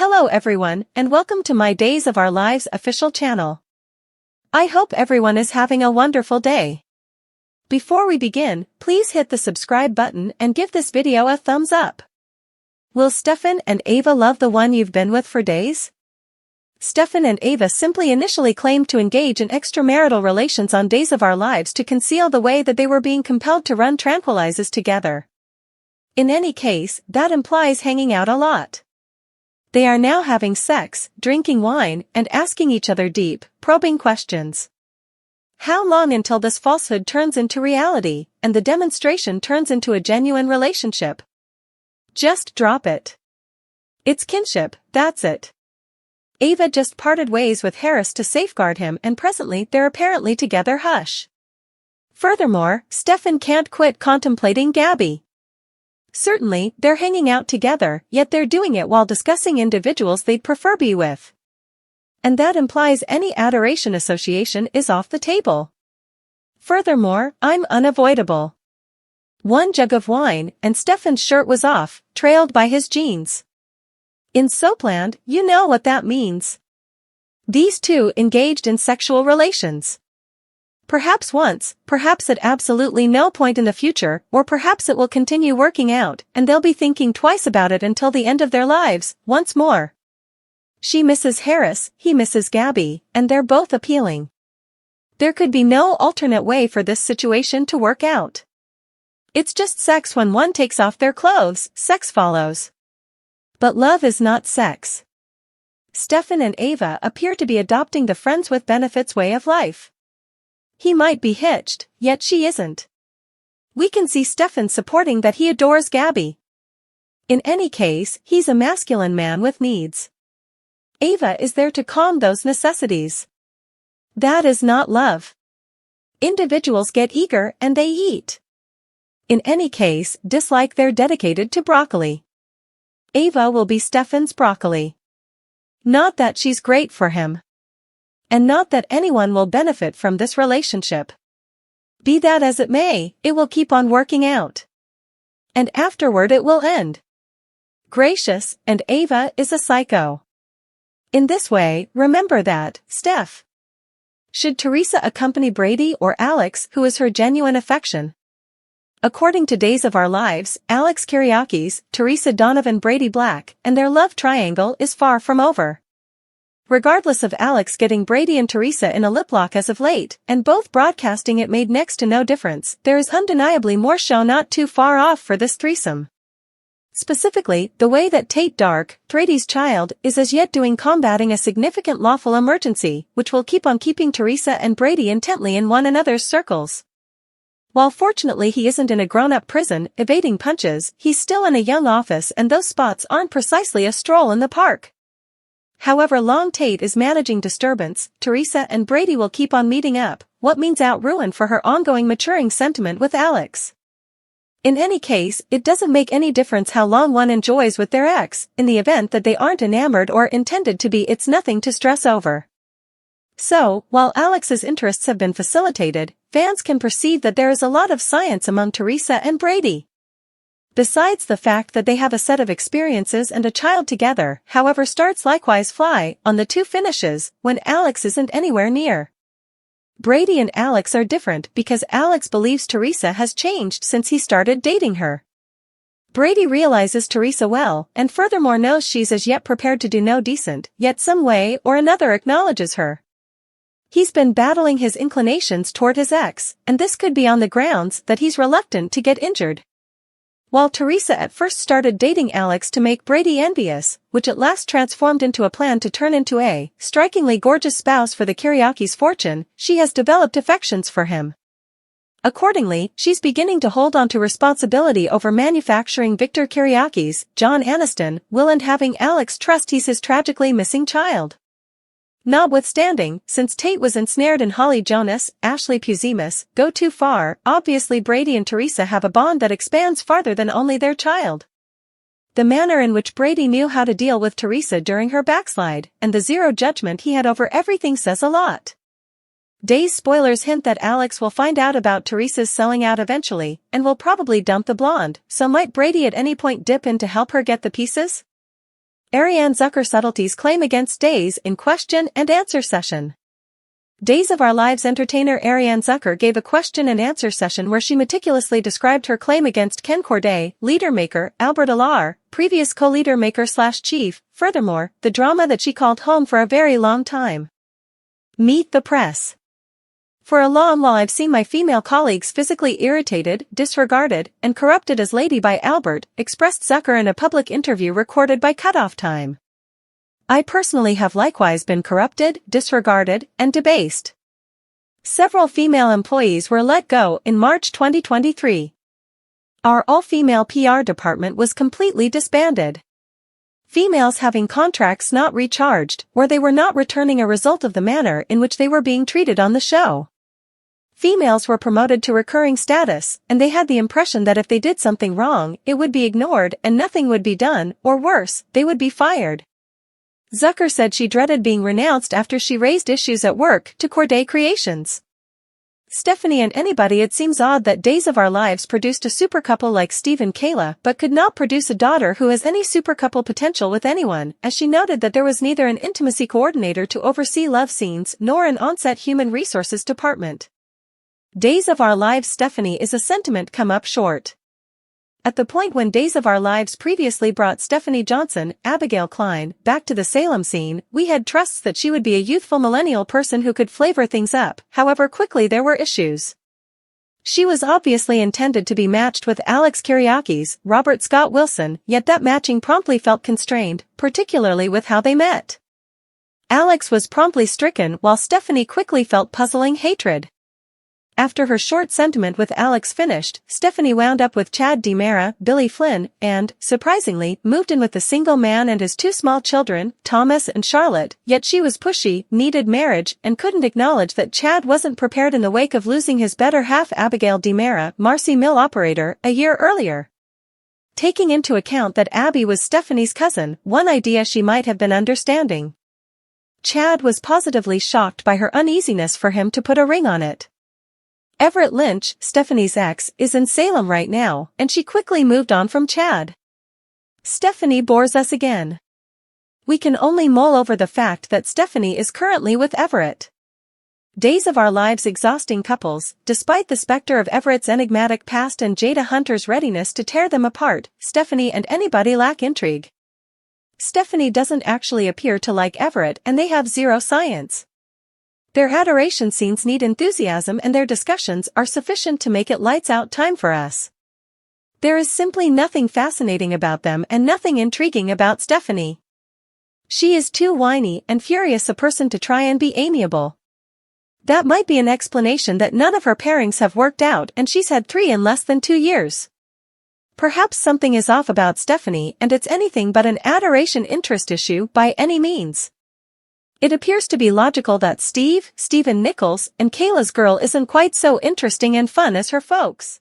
Hello everyone, and welcome to my Days of Our Lives official channel. I hope everyone is having a wonderful day. Before we begin, please hit the subscribe button and give this video a thumbs up. Will Stefan and Ava love the one you've been with for days? Stefan and Ava simply initially claimed to engage in extramarital relations on Days of Our Lives to conceal the way that they were being compelled to run tranquilizers together. In any case, that implies hanging out a lot. They are now having sex, drinking wine, and asking each other deep, probing questions. How long until this falsehood turns into reality, and the demonstration turns into a genuine relationship? Just drop it. It's kinship, that's it. Ava just parted ways with Harris to safeguard him, and presently they're apparently together. Hush. Furthermore, Stefan can't quit contemplating Gabby. Certainly, they're hanging out together, yet they're doing it while discussing individuals they'd prefer be with. And that implies any adoration association is off the table. Furthermore, I'm unavoidable. One jug of wine, and Stefan's shirt was off, trailed by his jeans. In Soapland, you know what that means. These two engaged in sexual relations. Perhaps once, perhaps at absolutely no point in the future, or perhaps it will continue working out, and they'll be thinking twice about it until the end of their lives, once more. She misses Harris, he misses Gabby, and they're both appealing. There could be no alternate way for this situation to work out. It's just sex. When one takes off their clothes, sex follows. But love is not sex. Stefan and Ava appear to be adopting the friends with benefits way of life. He might be hitched, yet she isn't. We can see Stefan supporting that he adores Gabby. In any case, he's a masculine man with needs. Ava is there to calm those necessities. That is not love. Individuals get eager and they eat. In any case, dislike they're dedicated to broccoli. Ava will be Stefan's broccoli. Not that she's great for him. And not that anyone will benefit from this relationship. Be that as it may, it will keep on working out. And afterward it will end. Gracious, and Ava is a psycho. In this way, remember that, Steph. Should Teresa accompany Brady or Alex, who is her genuine affection? According to Days of Our Lives, Alex Kyriakis, Teresa Donovan, Brady Black, and their love triangle is far from over. Regardless of Alex getting Brady and Teresa in a lip lock as of late, and both broadcasting it made next to no difference, there is undeniably more show not too far off for this threesome. Specifically, the way that Tate Dark, Brady's child, is as yet doing combating a significant lawful emergency, which will keep on keeping Teresa and Brady intently in one another's circles. While fortunately he isn't in a grown-up prison, evading punches, he's still in a young office, and those spots aren't precisely a stroll in the park. However long Tate is managing disturbance, Teresa and Brady will keep on meeting up, what means out ruin for her ongoing maturing sentiment with Alex. In any case, it doesn't make any difference how long one enjoys with their ex, in the event that they aren't enamored or intended to be, it's nothing to stress over. So, while Alex's interests have been facilitated, fans can perceive that there is a lot of science among Teresa and Brady. Besides the fact that they have a set of experiences and a child together, however, starts likewise fly on the two finishes when Alex isn't anywhere near. Brady and Alex are different because Alex believes Teresa has changed since he started dating her. Brady realizes Teresa well, and furthermore knows she's as yet prepared to do no decent, yet some way or another acknowledges her. He's been battling his inclinations toward his ex, and this could be on the grounds that he's reluctant to get injured. While Teresa at first started dating Alex to make Brady envious, which at last transformed into a plan to turn into a strikingly gorgeous spouse for the Kyriakis' fortune, she has developed affections for him. Accordingly, she's beginning to hold on to responsibility over manufacturing Victor Kyriakis, John Aniston, will, and having Alex trust he's his tragically missing child. Notwithstanding, since Tate was ensnared in Holly Jonas, Ashley Puzimas, go too far, obviously Brady and Teresa have a bond that expands farther than only their child. The manner in which Brady knew how to deal with Teresa during her backslide, and the zero judgment he had over everything says a lot. Days spoilers hint that Alex will find out about Teresa's selling out eventually, and will probably dump the blonde, so might Brady at any point dip in to help her get the pieces? Ariane Zucker subtleties claim against Days in question and answer session. Days of Our Lives entertainer Ariane Zucker gave a question and answer session where she meticulously described her claim against Ken Corday, leader maker, Albert Alar, previous co-leader maker/chief, furthermore, the drama that she called home for a very long time. Meet the press. For a long while I've seen my female colleagues physically irritated, disregarded, and corrupted as lady by Albert, expressed Zucker in a public interview recorded by Cutoff Time. I personally have likewise been corrupted, disregarded, and debased. Several female employees were let go in March 2023. Our all-female PR department was completely disbanded. Females having contracts not recharged, or they were not returning a result of the manner in which they were being treated on the show. Females were promoted to recurring status, and they had the impression that if they did something wrong, it would be ignored and nothing would be done, or worse, they would be fired. Zucker said she dreaded being renounced after she raised issues at work to Corday Creations. Stephanie and anybody, it seems odd that Days of Our Lives produced a super couple like Steve and Kayla but could not produce a daughter who has any super couple potential with anyone, as she noted that there was neither an intimacy coordinator to oversee love scenes nor an on-set human resources department. Days of Our Lives Stephanie is a sentiment come up short. At the point when Days of Our Lives previously brought Stephanie Johnson, Abigail Klein, back to the Salem scene, we had trusts that she would be a youthful millennial person who could flavor things up, however quickly there were issues. She was obviously intended to be matched with Alex Kyriakis, Robert Scott Wilson, yet that matching promptly felt constrained, particularly with how they met. Alex was promptly stricken while Stephanie quickly felt puzzling hatred. After her short sentiment with Alex finished, Stephanie wound up with Chad DiMera, Billy Flynn, and, surprisingly, moved in with the single man and his two small children, Thomas and Charlotte, yet she was pushy, needed marriage, and couldn't acknowledge that Chad wasn't prepared in the wake of losing his better half Abigail DiMera, Marcy Mill operator, a year earlier. Taking into account that Abby was Stephanie's cousin, one idea she might have been understanding. Chad was positively shocked by her uneasiness for him to put a ring on it. Everett Lynch, Stephanie's ex, is in Salem right now, and she quickly moved on from Chad. Stephanie bores us again. We can only mull over the fact that Stephanie is currently with Everett. Days of Our Lives exhausting couples, despite the specter of Everett's enigmatic past and Jada Hunter's readiness to tear them apart, Stephanie and anybody lack intrigue. Stephanie doesn't actually appear to like Everett and they have zero science. Their adoration scenes need enthusiasm and their discussions are sufficient to make it lights out time for us. There is simply nothing fascinating about them and nothing intriguing about Stephanie. She is too whiny and furious a person to try and be amiable. That might be an explanation that none of her pairings have worked out and she's had 3 in less than 2 years. Perhaps something is off about Stephanie and it's anything but an adoration interest issue by any means. It appears to be logical that Stephen Nichols, and Kayla's girl isn't quite so interesting and fun as her folks.